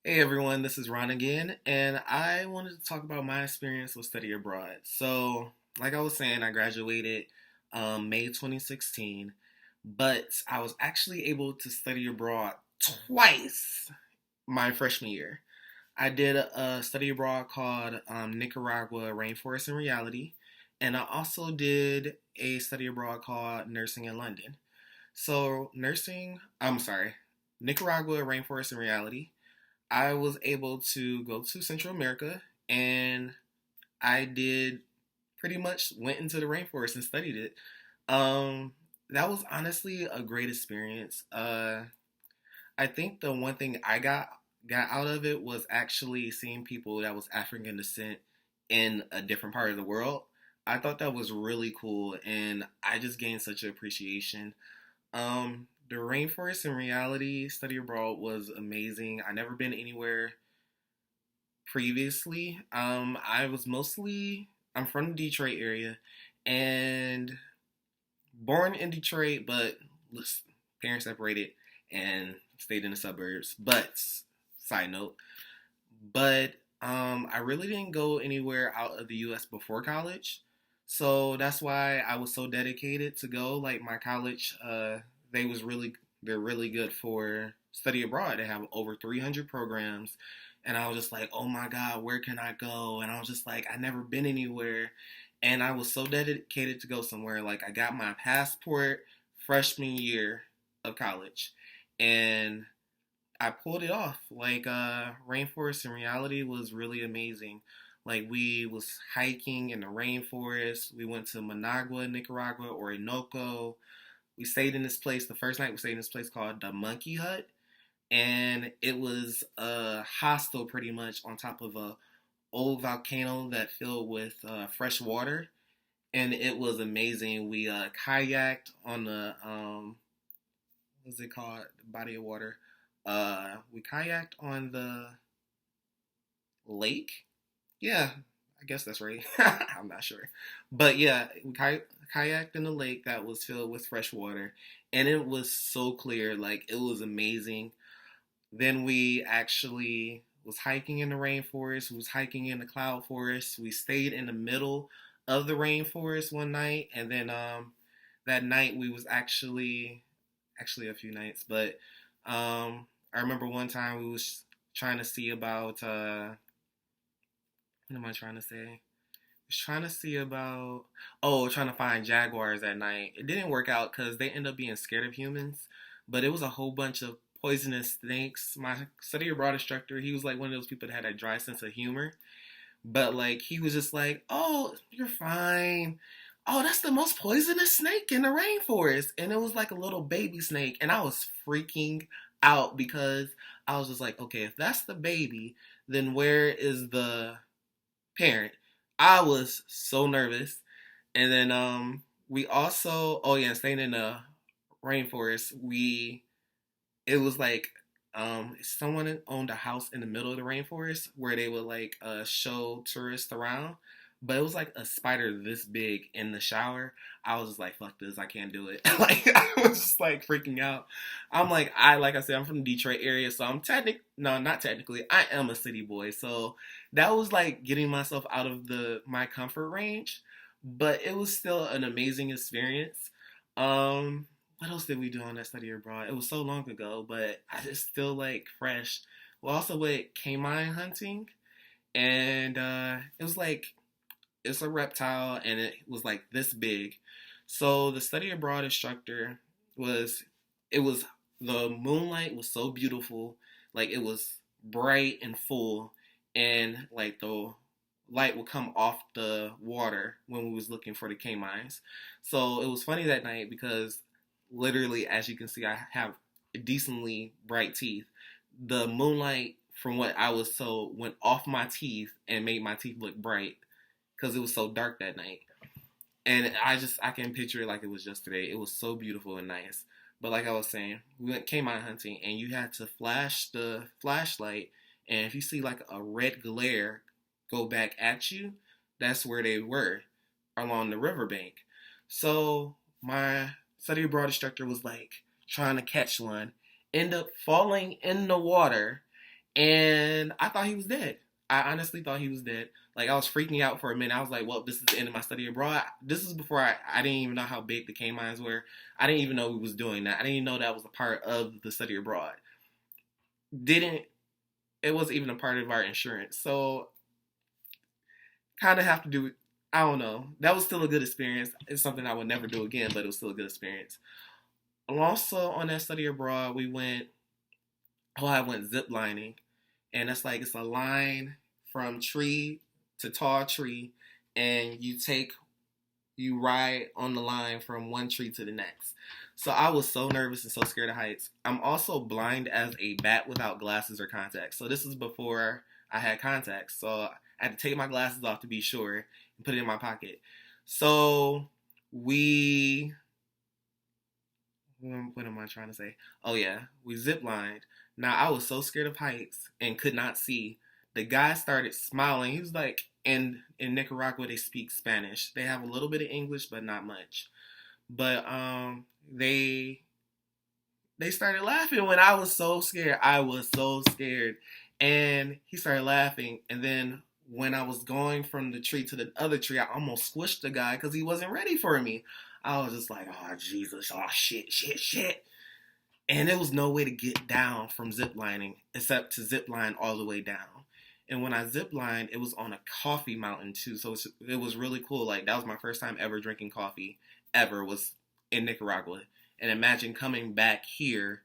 Hey everyone, this is Ron again, and I wanted to talk about my experience with study abroad. So, like I was saying, I graduated May 2016, but I was actually able to study abroad twice my freshman year. I did a study abroad called Nicaragua Rainforest and Reality, and I also did a study abroad called Nursing in London. Nicaragua Rainforest and Reality. I was able to go to Central America and I did pretty much went into the rainforest and studied it. Um, that was honestly a great experience. I think the one thing I got out of it was actually seeing people that was African descent in a different part of the world. I thought that was really cool, and I just gained such an appreciation. The rainforest in reality study abroad was amazing. I never been anywhere previously. I'm from the Detroit area and born in Detroit, but parents separated and stayed in the suburbs. But side note, but I really didn't go anywhere out of the U.S. before college, so that's why I was so dedicated to go. Like my college, they was really they're really good for study abroad. They have over 300 programs, and I was just like, oh my god, where can I go? And I was just like, I never been anywhere, and I was so dedicated to go somewhere. Like I got my passport freshman year of college, and I pulled it off. Like Rainforest in Reality was really amazing. Like we was hiking in the rainforest. We went to Managua, Nicaragua, Orinoco. We stayed in this place. The first night we stayed in this place called the Monkey Hut, and it was a hostel pretty much on top of a old volcano that filled with fresh water, and it was amazing. We kayaked on the what's it called, the body of water. We kayaked on the lake. Yeah, I guess that's right. I'm not sure, but yeah, we kayaked in the lake that was filled with fresh water, and it was so clear. Like it was amazing. Then we actually was hiking in the rainforest. We was hiking in the cloud forest. We stayed in the middle of the rainforest one night, and then that night we was actually a few nights, but I remember one time we was trying to see about what am I trying to say? I was trying to see about trying to find jaguars at night. It didn't work out because they end up being scared of humans, but it was a whole bunch of poisonous snakes. My study abroad instructor, he was like one of those people that had a dry sense of humor, but like he was just like, "Oh, you're fine. Oh, that's the most poisonous snake in the rainforest." And it was like a little baby snake, and I was freaking out because I was just like, "Okay, if that's the baby, then where is the parent?" I was so nervous. And then we also staying in the rainforest, we it was like someone owned a house in the middle of the rainforest where they would like show tourists around, but it was like a spider this big in the shower. I was just like, fuck this, I can't do it. Like I was just like freaking out. Like I said, I'm from the Detroit area, so not technically, I am a city boy. So that was like getting myself out of the my comfort range, but it was still an amazing experience. um what else did we do on that study abroad? It was so long ago, but I just still like fresh. We also went canine hunting, and it was like it's a reptile, and it was like this big. So the study abroad instructor was it was the moonlight was so beautiful, like it was bright and full, and like the light would come off the water when we was looking for the canines. So it was funny that night because literally, as you can see, I have decently bright teeth. The moonlight from what I was told went off my teeth and made my teeth look bright because it was so dark that night. And I can picture it like it was yesterday. It was so beautiful and nice. But like I was saying, we came out hunting, and you had to flash the flashlight, and if you see like a red glare go back at you, that's where they were along the riverbank. So my study abroad instructor was like trying to catch one, end up falling in the water, And I thought he was dead. I honestly thought he was dead. Like, I was freaking out for a minute. I was like, well, this is the end of my study abroad. This is before I didn't even know how big the canines were. I didn't even know we was doing that. I didn't even know that was a part of the study abroad. Didn't, it wasn't even a part of our insurance. So, kind of have to do, I don't know. That was still a good experience. It's something I would never do again, but it was still a good experience. Also, on that study abroad, I went zip lining. And it's like, it's a line from tree to tall tree, and you ride on the line from one tree to the next. So I was so nervous and so scared of heights. I'm also blind as a bat without glasses or contacts. So this is before I had contacts. So I had to take my glasses off to be sure and put it in my pocket. So we what am I trying to say? Oh yeah, we ziplined. Now I was so scared of heights and could not see. The guy started smiling. He was like, in Nicaragua they speak Spanish. They have a little bit of English, but not much. But they started laughing when I was so scared. I was so scared, and he started laughing. And then when I was going from the tree to the other tree, I almost squished the guy because he wasn't ready for me. I was just like, oh Jesus, oh shit, shit, shit. And there was no way to get down from ziplining except to zip line all the way down. And when I ziplined, it was on a coffee mountain too. So it was really cool. Like, that was my first time ever drinking coffee, ever, was in Nicaragua. And imagine coming back here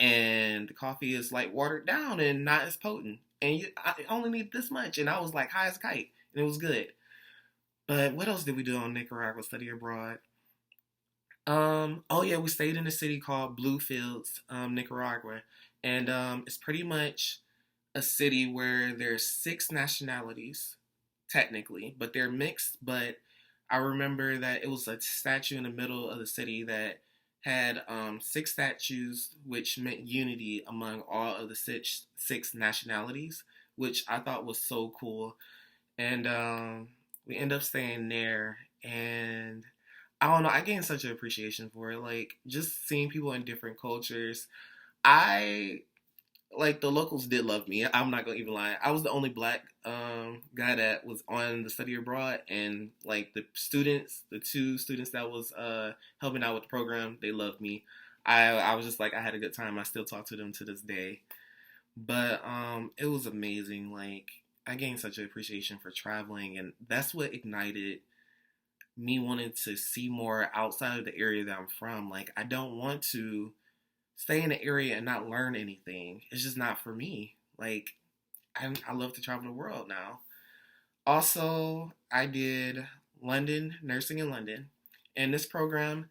and the coffee is like watered down and not as potent. And I only need this much. And I was like high as a kite. And it was good. But what else did we do on Nicaragua study abroad? Oh yeah, we stayed in a city called Bluefields, Nicaragua, and it's pretty much a city where there's six nationalities, technically, but they're mixed. But I remember that it was a statue in the middle of the city that had six statues, which meant unity among all of the six nationalities, which I thought was so cool. And we end up staying there, and I don't know, I gained such an appreciation for it. Like, just seeing people in different cultures. I like, the locals did love me. I'm not gonna even lie. I was the only black guy that was on the study abroad, and like the two students that was helping out with the program, they loved me. I was just like, I had a good time. I still talk to them to this day. But it was amazing. Like, I gained such an appreciation for traveling, and that's what ignited me wanting to see more outside of the area that I'm from. Like, I don't want to stay in the area and not learn anything. It's just not for me. Like, I love to travel the world now. Also, I did London, nursing in London. And this program,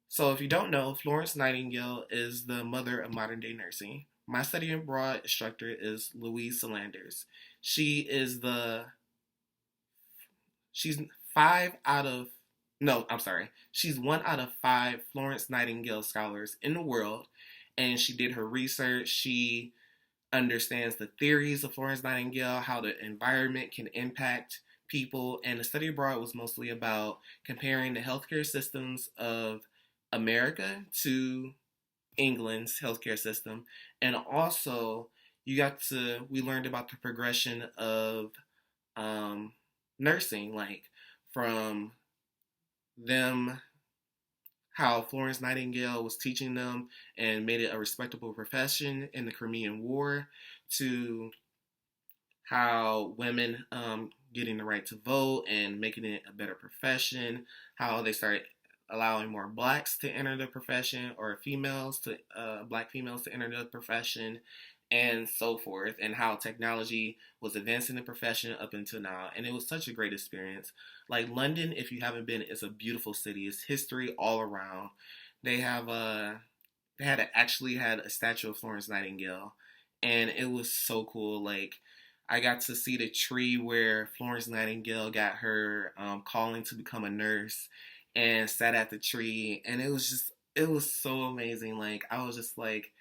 so if you don't know, Florence Nightingale is the mother of modern day nursing. My study abroad instructor is Louise Salanders. She is the She's five out of no, I'm sorry. She's one out of five Florence Nightingale scholars in the world, and she did her research. She understands the theories of Florence Nightingale, how the environment can impact people, and the study abroad was mostly about comparing the healthcare systems of America to England's healthcare system, and also we learned about the progression of um, nursing, like from them, how Florence Nightingale was teaching them and made it a respectable profession in the Crimean War, to how women getting the right to vote and making it a better profession, how they started allowing more blacks to enter the profession, or black females to enter the profession, and so forth, and how technology was advancing the profession up until now. And it was such a great experience. Like, London, if you haven't been, it's a beautiful city. It's history all around. They have actually had a statue of Florence Nightingale, and it was so cool. Like, I got to see the tree where Florence Nightingale got her calling to become a nurse, and sat at the tree, and it was so amazing. Like, I was just like,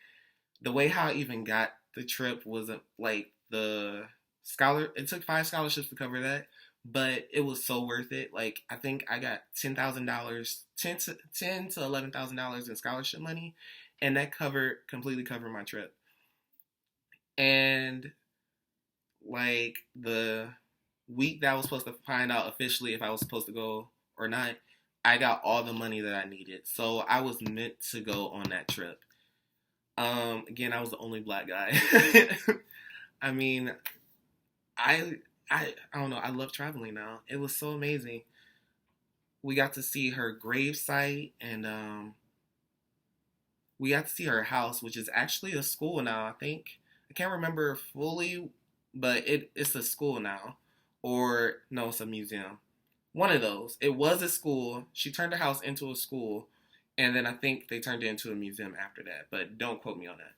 the way how I even got the trip wasn't like it took five scholarships to cover that, but it was so worth it. Like, I think I got $10,000, ten to $11,000 in scholarship money, and that completely covered my trip. And like the week that I was supposed to find out officially if I was supposed to go or not, I got all the money that I needed. So I was meant to go on that trip. Again, I was the only black guy. I mean, I I don't know. I love traveling now. It was so amazing. We got to see her grave site, and we got to see her house, which is actually a school now. I think I can't remember fully, but it's a school now, or no, it's a museum. One of those. It was a school. She turned the house into a school, and then I think they turned it into a museum after that. But don't quote me on that.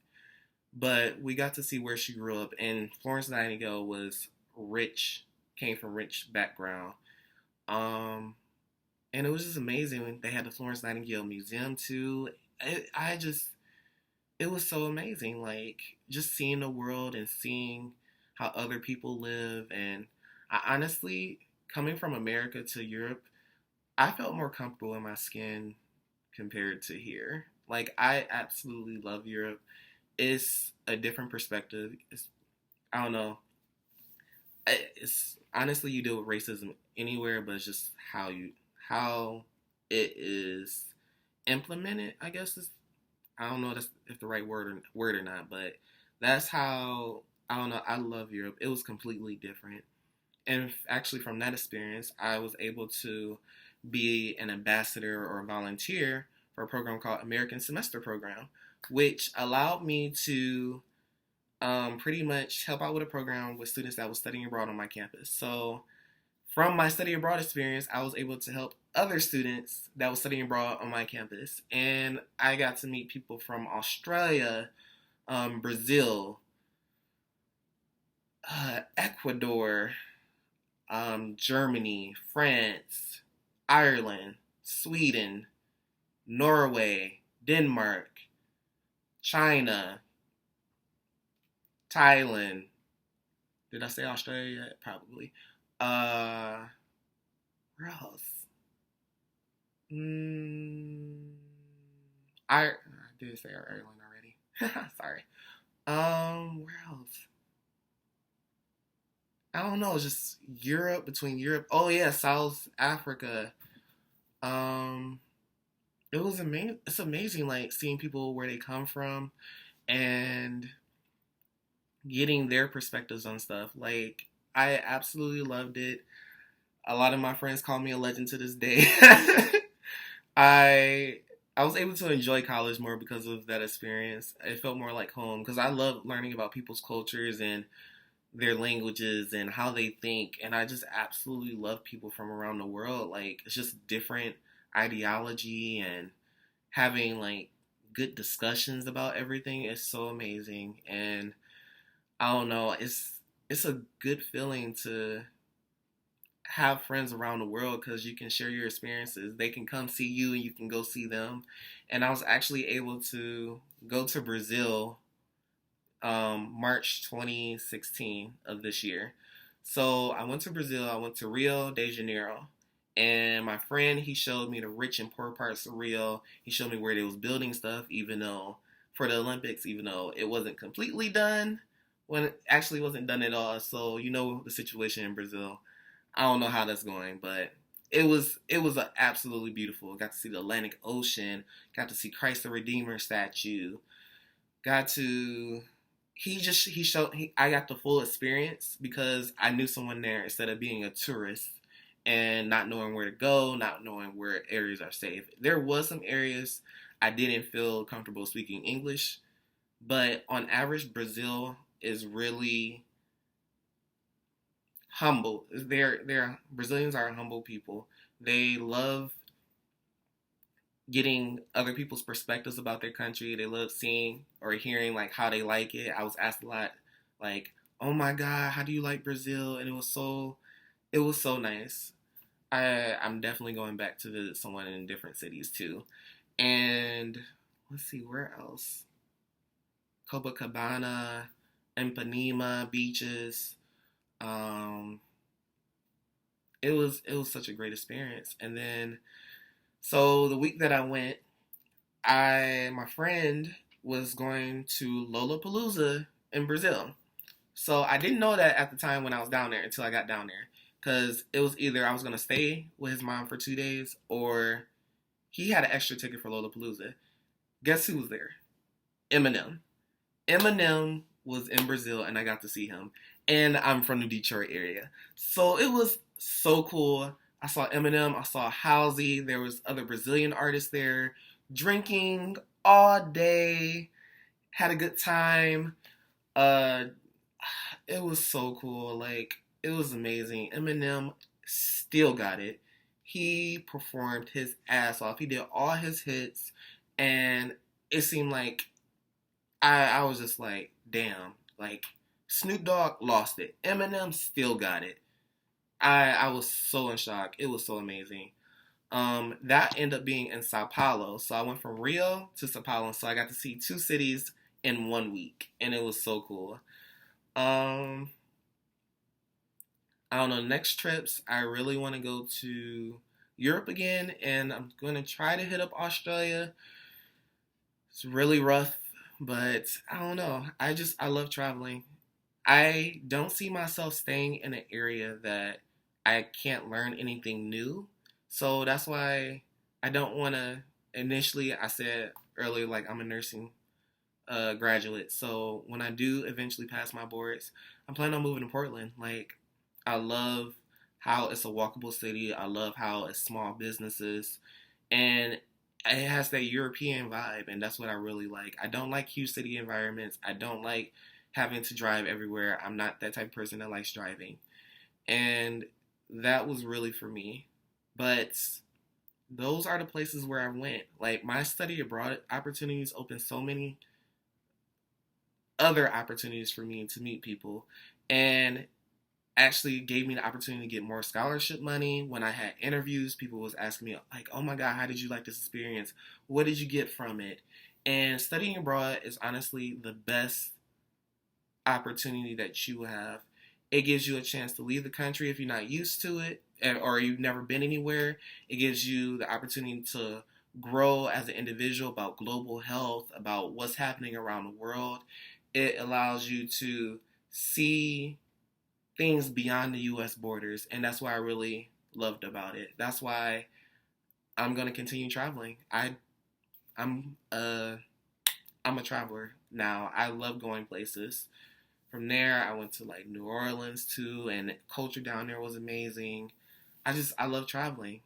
But we got to see where she grew up, and Florence Nightingale was rich, came from rich background. Um, and it was just amazing when they had the Florence Nightingale Museum too. I just, it was so amazing, like just seeing the world and seeing how other people live. And I honestly, coming from America to Europe, I felt more comfortable in my skin compared to here. Like I absolutely love Europe. It's a different perspective. I don't know. It's honestly, you deal with racism anywhere, but it's just how it is implemented. I guess is, I don't know if the right word or not, but that's how, I don't know. I love Europe. It was completely different, and actually from that experience, I was able to be an ambassador or a volunteer for a program called American Semester Program, which allowed me to pretty much help out with a program with students that was studying abroad on my campus. So from my study abroad experience, I was able to help other students that was studying abroad on my campus. And I got to meet people from Australia, Brazil, Ecuador, Germany, France, Ireland, Sweden, Norway, Denmark, China, Thailand. Did I say Australia yet? Probably. Uh, where else? Mm, I did say Ireland already. Sorry. Where else? I don't know. It's just Europe, between Europe. Oh yeah, South Africa. Um, it was amazing. It's amazing, like seeing people where they come from and getting their perspectives on stuff. Like I absolutely loved it. A lot of my friends call me a legend to this day. I I was able to enjoy college more because of that experience. It felt more like home because I love learning about people's cultures and their languages and how they think, and I just absolutely love people from around the world. Like it's just different ideology, and having like good discussions about everything is so amazing. And I don't know, it's a good feeling to have friends around the world because you can share your experiences. They can come see you and you can go see them. And I was actually able to go to Brazil March 2016 of this year. So I went to Brazil. I went to Rio de Janeiro. And my friend, he showed me the rich and poor parts of Rio. He showed me where they was building stuff, even though for the Olympics, even though it wasn't completely done, when it actually wasn't done at all. So you know the situation in Brazil. I don't know how that's going, but it was absolutely beautiful. Got to see the Atlantic Ocean. Got to see Christ the Redeemer statue. Got to he showed I got the full experience because I knew someone there instead of being a tourist and not knowing where to go, not knowing where areas are safe. There was some areas I didn't feel comfortable speaking English, but on average Brazil is really humble. They're Brazilians are humble people. They love getting other people's perspectives about their country. They love seeing or hearing like how they like it. I was asked a lot like, "Oh my God, how do you like Brazil?" And it was so nice. I'm definitely going back to visit someone in different cities too. And let's see where else. Copacabana, Ipanema beaches. Um, it was such a great experience. And then so the week that I went, I my friend was going to Lollapalooza in Brazil. So I didn't know that at the time when I was down there until I got down there. Because it was either I was going to stay with his mom for 2 days or he had an extra ticket for Lollapalooza. Guess who was there? Eminem. Eminem was in Brazil and I got to see him. And I'm from the Detroit area. So it was so cool. I saw Eminem, I saw Halsey, there was other Brazilian artists there, drinking all day, had a good time. Uh it was so cool. Like, it was amazing. Eminem still got it. He performed his ass off. He did all his hits, and it seemed like I was just like, damn. Like, Snoop Dogg lost it. Eminem still got it. I was so in shock. It was so amazing. That ended up being in Sao Paulo. So I went from Rio to Sao Paulo. So I got to see two cities in 1 week, and it was so cool. Um, I don't know. Next trips, I really want to go to Europe again, and I'm going to try to hit up Australia. It's really rough, but I don't know. I love traveling. I don't see myself staying in an area that I can't learn anything new. So that's why I don't want to. Initially, I said earlier, like, I'm a nursing graduate. So when I do eventually pass my boards, I'm planning on moving to Portland. Like, I love how it's a walkable city. I love how it's small businesses. And it has that European vibe. And that's what I really like. I don't like huge city environments. I don't like having to drive everywhere. I'm not that type of person that likes driving. And that was really for me. But those are the places where I went. Like, my study abroad opportunities opened so many other opportunities for me to meet people, and actually gave me the opportunity to get more scholarship money. When I had interviews, people was asking me like, oh my god, how did you like this experience? What did you get from it? And studying abroad is honestly the best opportunity that you have. It gives you a chance to leave the country if you're not used to it, or you've never been anywhere. It gives you the opportunity to grow as an individual about global health, about what's happening around the world. It allows you to see things beyond the U.S. borders, and that's what I really loved about it. That's why I'm gonna continue traveling. I'm I'm a traveler now. I love going places. From there, I went to like New Orleans too, and the culture down there was amazing. I love traveling.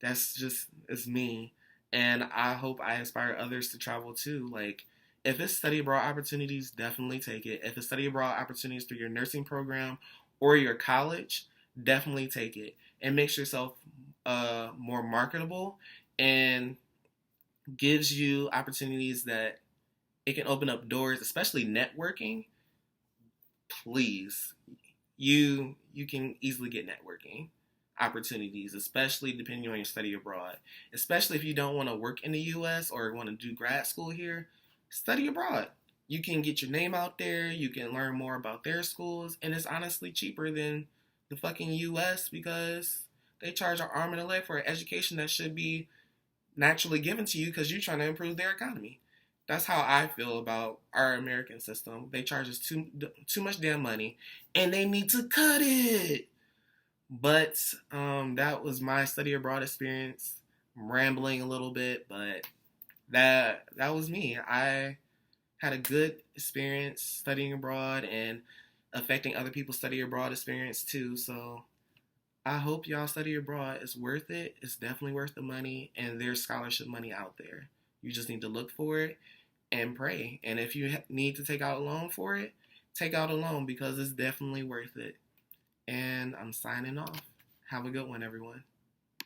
That's just it's me, and I hope I inspire others to travel too. Like, if it's study abroad opportunities, definitely take it. If it's study abroad opportunities through your nursing program or your college, definitely take it and makes yourself more marketable and gives you opportunities that it can open up doors, especially networking. Please, you can easily get networking opportunities, especially depending on your study abroad. Especially if you don't want to work in the U.S. or want to do grad school here, study abroad. You can get your name out there, you can learn more about their schools, and it's honestly cheaper than the fucking U.S. because they charge an arm and a leg for an education that should be naturally given to you because you're trying to improve their economy. That's how I feel about our American system. They charge us too much damn money, and they need to cut it. But that was my study abroad experience. I'm rambling a little bit, but that was me. I had a good experience studying abroad and affecting other people's study abroad experience too. So I hope y'all study abroad. It's worth it. It's definitely worth the money, and there's scholarship money out there. You just need to look for it and pray. And if you need to take out a loan for it, take out a loan because it's definitely worth it. And I'm signing off. Have a good one, everyone.